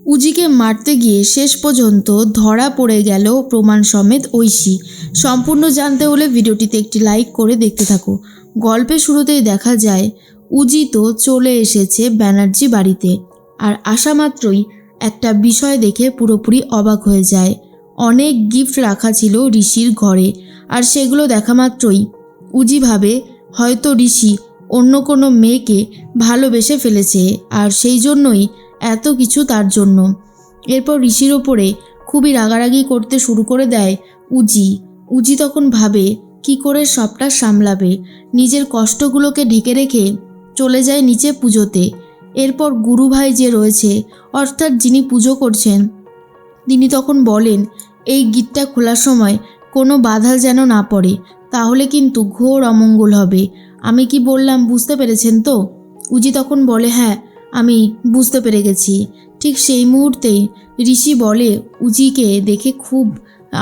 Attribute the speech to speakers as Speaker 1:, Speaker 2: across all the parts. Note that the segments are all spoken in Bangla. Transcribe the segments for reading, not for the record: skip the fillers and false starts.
Speaker 1: উজিকে মারতে গিয়ে শেষ পর্যন্ত ধরা পড়ে গেল প্রমাণ সমেত ঐশী। সম্পূর্ণ জানতে হলে ভিডিওটিতে একটি লাইক করে দেখতে থাকো। গল্পের শুরুতেই দেখা যায় উজি তো চলে এসেছে ব্যানার্জি বাড়িতে, আর আসা মাত্রই একটা বিষয় দেখে পুরোপুরি অবাক হয়ে যায়। অনেক গিফট রাখা ছিল ঋষির ঘরে, আর সেগুলো দেখা মাত্রই উজি ভাবে হয়তো ঋষি অন্য কোনো মেয়েকে ভালোবেসে ফেলেছে, আর সেই জন্যই এত কিছু তার জন্য। এরপর ঋষির ওপরে খুবই রাগারাগি করতে শুরু করে দেয় উজি তখন ভাবে কি করে সবটা সামলাবে। নিজের কষ্টগুলোকে ঢেকে রেখে চলে যায় নিচে পুজোতে। এরপর গুরু ভাই যে রয়েছে, অর্থাৎ যিনি পুজো করছেন, তিনি তখন বলেন এই গিটটা খোলার সময় কোনো বাধা যেন না পড়ে, তাহলে কিন্তু ঘোর অমঙ্গল হবে। আমি কি বললাম বুঝতে পেরেছেন তো? উজি তখন বলে হ্যাঁ, আমি বুঝতে পেরে গেছি। ঠিক সেই মুহূর্তেই ঋষি বলে উজিকে দেখে খুব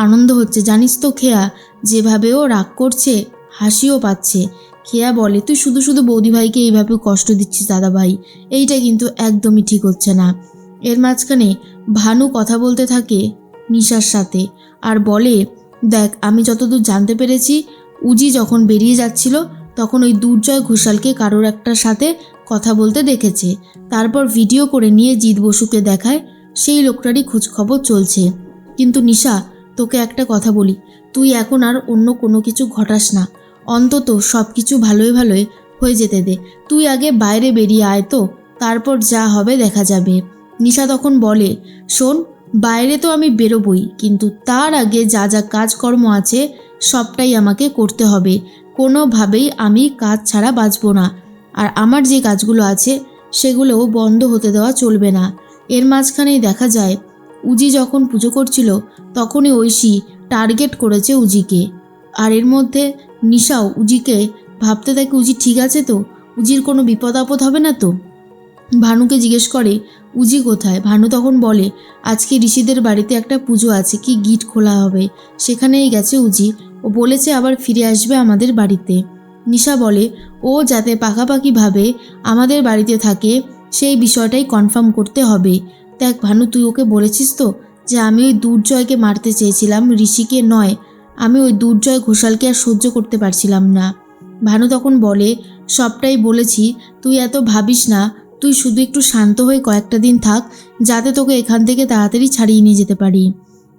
Speaker 1: আনন্দ হচ্ছে, জানিস তো খেয়া, যেভাবে ও রাগ করছে, হাসিও পাচ্ছে। খেয়া বলে তুই শুধু শুধু বৌদিভাইকে এইভাবে কষ্ট দিচ্ছিস দাদা ভাই, এইটা কিন্তু একদমই ঠিক হচ্ছে না। এর মাঝখানে ভানু কথা বলতে থাকে নিশার সাথে আর বলে দেখ, আমি যতদূর জানতে পেরেছি উজি যখন বেরিয়ে যাচ্ছিল তখন ওই দুর্জয় ঘোষালকে কারোর একটার সাথে কথা বলতে দেখেছে। তারপর ভিডিও করে নিয়ে জিৎ বসুকে দেখায়, সেই লোকটারই খোঁজখবর চলছে। কিন্তু নিশা, তোকে একটা কথা বলি, তুই এখন আর অন্য কোনো কিছু ঘটাস না, অন্তত সব কিছু ভালোই ভালোই হয়ে যেতে দে। তুই আগে বাইরে বেরিয়ে আয় তো, তারপর যা হবে দেখা যাবে। নিশা তখন বলে শোন, বাইরে তো আমি বেরোবই, কিন্তু তার আগে যা যা কাজকর্ম আছে সবটাই আমাকে করতে হবে। কোনোভাবেই আমি কাজ ছাড়া বাঁচব না, আর আমার যে কাজগুলো আছে সেগুলোও বন্ধ হতে দেওয়া চলবে না। এর মাঝখানেই দেখা যায় উজি যখন পুজো করছিল তখনই ঐশী টার্গেট করেছে উজিকে, আর এর মধ্যে নিশাও উজিকে ভাবতে থাকে উজি ঠিক আছে তো, উজির কোনো বিপদ আপদ হবে না তো। ভানুকে জিজ্ঞেস করে উজি কোথায়। ভানু তখন বলে আজকে ঋষিদের বাড়িতে একটা পুজো আছে, কি গিট খোলা হবে, সেখানেই গেছে উজি, ও বলেছে আবার ফিরে আসবে আমাদের বাড়িতে। নিশা বলে ও যাতে পাকাপাকিভাবে আমাদের বাড়িতে থাকে সেই বিষয়টাই কনফার্ম করতে হবে। দেখ ভানু, তুই ওকে বলেছিস তো যে আমি ওই দুর্জয়কে মারতে চেয়েছিলাম, ঋষিকে নয়। আমি ওই দুর্জয় ঘোষালকে আর সহ্য করতে পারছিলাম না। ভানু তখন বলে সবটাই বলেছি, তুই এত ভাবিস না, তুই শুধু একটু শান্ত হয়ে কয়েকটা দিন থাক, যাতে তোকে এখান থেকে তাড়াতাড়ি ছাড়িয়ে নিয়ে যেতে পারি।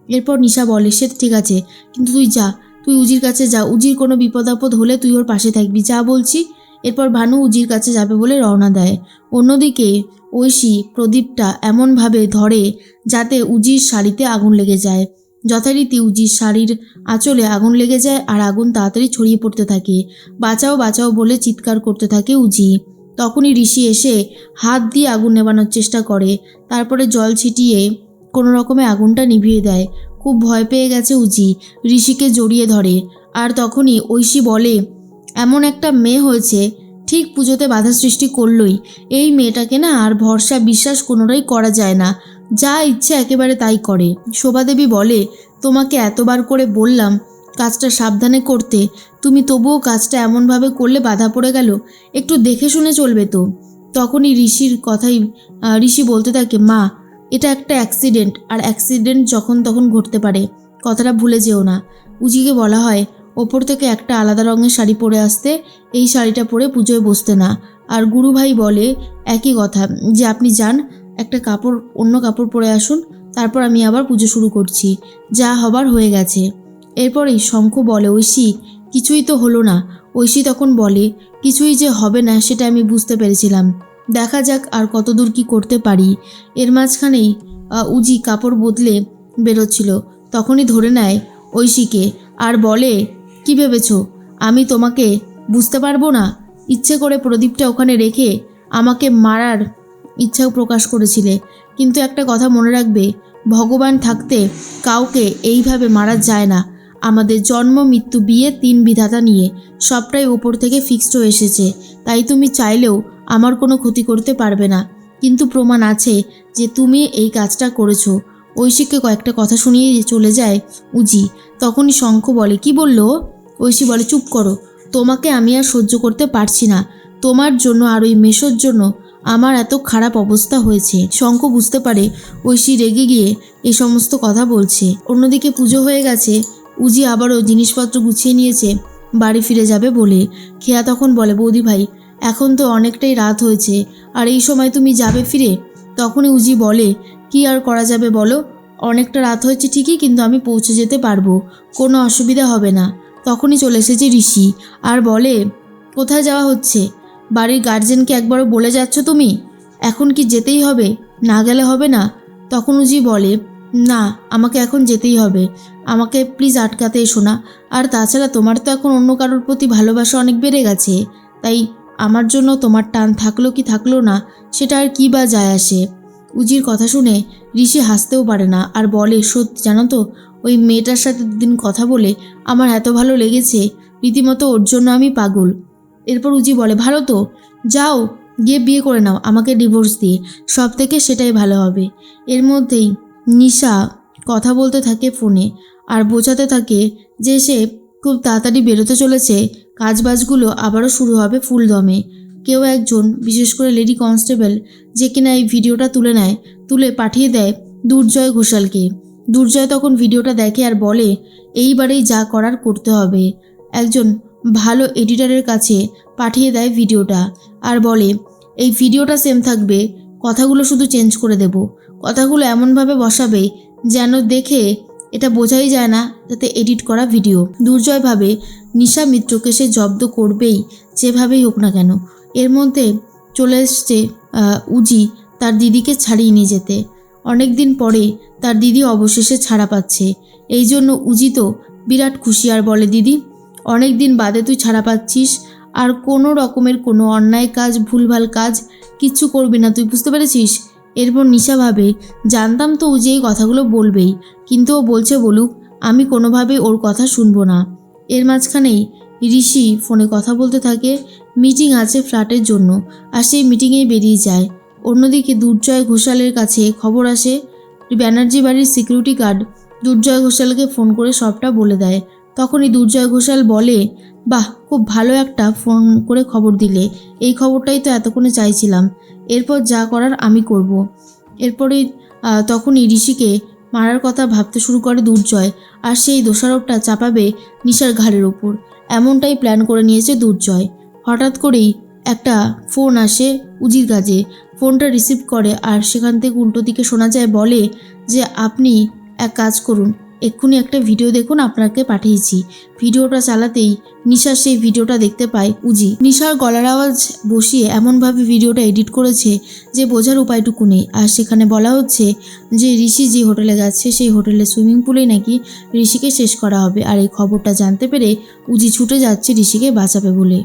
Speaker 1: এরপর নিশা বলে সে ঠিক আছে, কিন্তু তুই যা, তুই উজির কাছে যা, উজির কোনো বিপদ আপদ হলে তুই ওর পাশে থাকবি, যা বলছি। এরপর ভানু উজির কাছে যাবে বলে রওনা দেয়। অন্যদিকে ঐশী প্রদীপটা এমনভাবে ধরে যাতে উজির শাড়িতে আগুন লেগে যায়। যথারীতি উজির শাড়ির আঁচলে আগুন লেগে যায়, আর আগুন তাড়াতাড়ি ছড়িয়ে পড়তে থাকে। বাঁচাও বাঁচাও বলে চিৎকার করতে থাকে উজি। তখনই ঋষি এসে হাত দিয়ে আগুন নেভানোর চেষ্টা করে, তারপরে জল ছিটিয়ে কোনো রকমে আগুনটা নিভিয়ে দেয়। খুব ভয় পেয়ে গেছে উজি, ঋষিকে জড়িয়ে ধরে। আর তখনই ঐশী বলে এমন একটা মেয়ে হয়েছে, ঠিক পুজোতে বাধা সৃষ্টি করলই। এই মেয়েটাকে না আর ভরসা বিশ্বাস কোনোটাই করা যায় না, যা ইচ্ছে একেবারে তাই করে। শোভাদেবী বলে তোমাকে এতবার করে বললাম কাজটা সাবধানে করতে, তুমি তবুও কাজটা এমনভাবে করলে বাধা পড়ে গেল, একটু দেখে শুনে চলবে তো। তখনই ঋষির কথাই ঋষি বলতে থাকে মা, এটা একটা অ্যাক্সিডেন্ট, আর অ্যাক্সিডেন্ট যখন তখন ঘটতে পারে, কথাটা ভুলে যেও না। উজিকে বলা হয় ওপর থেকে একটা আলাদা রঙের শাড়ি পরে আসতে, এই শাড়িটা পরে পুজোয় বসতে না। আর গুরু ভাই বলে একই কথা, যে আপনি যান, একটা কাপড় অন্য কাপড় পরে আসুন, তারপর আমি আবার পুজো শুরু করছি, যা হবার হয়ে গেছে। এরপরেই শঙ্খ বলে ঐশী কিছুই তো হলো না। ঐশী তখন বলে কিছুই যে হবে না সেটা আমি বুঝতে পেরেছিলাম, দেখা যাক আর কতদূর কি করতে পারি। এর মাঝখানেই উজি কাপড় বদলে বেরোচ্ছিল, তখনই ধরে নেয় ঐশীকে আর বলে কি ভেবেছ আমি তোমাকে বুঝতে পারবো না? ইচ্ছে করে প্রদীপটা ওখানে রেখে আমাকে মারার ইচ্ছা প্রকাশ করেছিলে, কিন্তু একটা কথা মনে রাখবে, ভগবান থাকতে কাউকে এইভাবে মারা যায় না। আমাদের জন্ম মৃত্যু বিয়ে 3 বিধাতা নিয়ে সবটাই ওপর থেকে ফিক্সড হয়ে এসেছে, তাই তুমি চাইলেও আমার কোনো ক্ষতি করতে পারবে না। কিন্তু প্রমাণ আছে যে তুমি এই কাজটা করেছো। ঐশীকে কয়েকটা কথা শুনিয়ে চলে যায় উজি। তখনই শঙ্খ বলে কি বললো? ঐশী বলে চুপ করো, তোমাকে আমি আর সহ্য করতে পারছি না। তোমার জন্য আর ওই মেশোর জন্য আমার এত খারাপ অবস্থা হয়েছে। শঙ্খ বুঝতে পারে ঐশী রেগে গিয়ে এই সমস্ত কথা বলছে। অন্যদিকে পুজো হয়ে গেছে। উজি আবারও জিনিসপত্র গুছিয়ে নিয়েছে বাড়ি ফিরে যাবে বলে। খেয়া তখন বলে, বৌদি ভাই এখন তো অনেকটাই রাত হয়েছে, আর এই সময় তুমি যাবে ফিরে? তখনই উজি বলে, কি আর করা যাবে বলো, অনেকটা রাত হয়েছে ঠিকই, কিন্তু আমি পৌঁছে যেতে পারবো, কোনো অসুবিধা হবে না। তখনই চলে এসেছে ঋষি আর বলে, কোথায় যাওয়া হচ্ছে? বাড়ির গার্জেনকে একবারও বলে যাচ্ছ তুমি? এখন কি যেতেই হবে? না গেলে হবে না? তখন উজি বলে, না আমাকে এখন যেতেই হবে, আমাকে প্লিজ আটকাতে এসো না। আর তাছাড়া তোমার তো এখন অন্য কারোর প্রতি ভালোবাসা অনেক বেড়ে গেছে, তাই আমার জন্য তোমার টান থাকলো কি থাকলো না সেটা আর কী বা যায় আসে। উজির কথা শুনে ঋষি হাসতেও পারে না আর বলে, সত্যি জানো তো, ওই মেয়েটার সাথে দুদিন কথা বলে আমার এত ভালো লেগেছে, রীতিমতো ওর জন্য আমি পাগল। এরপর উজি বলে, ভালো তো, যাও গিয়ে বিয়ে করে নাও আমাকে ডিভোর্স দিয়ে, সব থেকে সেটাই ভালো হবে। এর মধ্যেই নিশা কথা বলতে থাকে ফোনে আর বোঝাতে থাকে যে সে খুব তাড়াতাড়ি বেরোতে চলেছে, কাজবাজগুলো আবারও শুরু হবে ফুল দমে। কেউ একজন, বিশেষ করে লেডি কনস্টেবল, যে কিনা এই ভিডিওটা তুলে পাঠিয়ে দেয় দুর্জয় ঘোষালকে। দুর্জয় তখন ভিডিওটা দেখে আর বলে, এইবারেই যা করার করতে হবে। একজন ভালো এডিটরের কাছে পাঠিয়ে দেয় ভিডিওটা আর বলে, এই ভিডিওটা সেম থাকবে, কথাগুলো শুধু চেঞ্জ করে দেব, কথাগুলো এমনভাবে বসাবে যেন দেখে এটা বোঝাই যায় না যাতে এডিট করা ভিডিও। দুর্জয় ভাবে নিশা মিত্রকে সে জব্দ করবেই, যেভাবেই হোক না কেন। এর মধ্যে চলে এসছে উজি তার দিদিকে ছাড়িয়ে নিয়ে যেতে। অনেক দিন পরে তার দিদি অবশেষে ছাড়া পাচ্ছে, এই জন্য উজি তো বিরাট খুশি আর বলে, দিদি অনেক দিন বাদে তুই ছাড়া পাচ্ছিস, আর কোনো রকমের কোনো অন্যায় কাজ, ভুলভাল কাজ কিচ্ছু করবি না, তুই বুঝতে পেরেছিস? এরপর নিশা ভাবে, জানতাম তো উজি এই কথাগুলো বলবেই, কিন্তু ও বলছে বলুক, আমি কোনোভাবেই ওর কথা শুনবো না। এর মাঝখানেই ঋষি ফোনে কথা বলতে থাকে, মিটিং আছে ফ্ল্যাটের জন্য, আর সেই মিটিংয়েই বেরিয়ে যায়। অন্যদিকে দুর্জয় ঘোষালের কাছে খবর আসে, ব্যানার্জি বাড়ির সিকিউরিটি গার্ড দুর্জয় ঘোষালকে ফোন করে সবটা বলে দেয়। তখনই দুর্জয় ঘোষাল বলে, বাহ, খুব ভালো একটা ফোন করে খবর দিলে, এই খবরটাই তো এতক্ষণে চাইছিলাম, এরপর যা করার আমি করব। এরপরে তখনই ঋষিকে মারার কথা ভাবতে শুরু করে দুর্জয়, আর সেই দোষারোপটা চাপাবে নিশার ঘাড়ের ওপর, এমনটাই প্ল্যান করে নিয়েছে দুর্জয়। হঠাৎ করেই একটা ফোন আসে উজির কাছে। ফোনটা রিসিভ করে আর সেখান থেকে উল্টো দিকে শোনা যায়, বলে যে আপনি এক কাজ করুন, এক্ষুনি একটা ভিডিও দেখুন, আপনাকে পাঠিয়েছি। ভিডিওটা চালাতেই নিশা সেই ভিডিওটা দেখতে পায় উজি। নিশার গলার আওয়াজ বসিয়ে এমনভাবে ভিডিওটা এডিট করেছে যে বোঝার উপায়টুকু নেই। আর সেখানে বলা হচ্ছে যে ঋষি যে হোটেলে গেছে সেই হোটেলের সুইমিং পুলেই নাকি ঋষিকে শেষ করা হবে। আর এই খবরটা জানতে পেরে উজি ছুটে যাচ্ছে ঋষিকে বাঁচাবে বলে।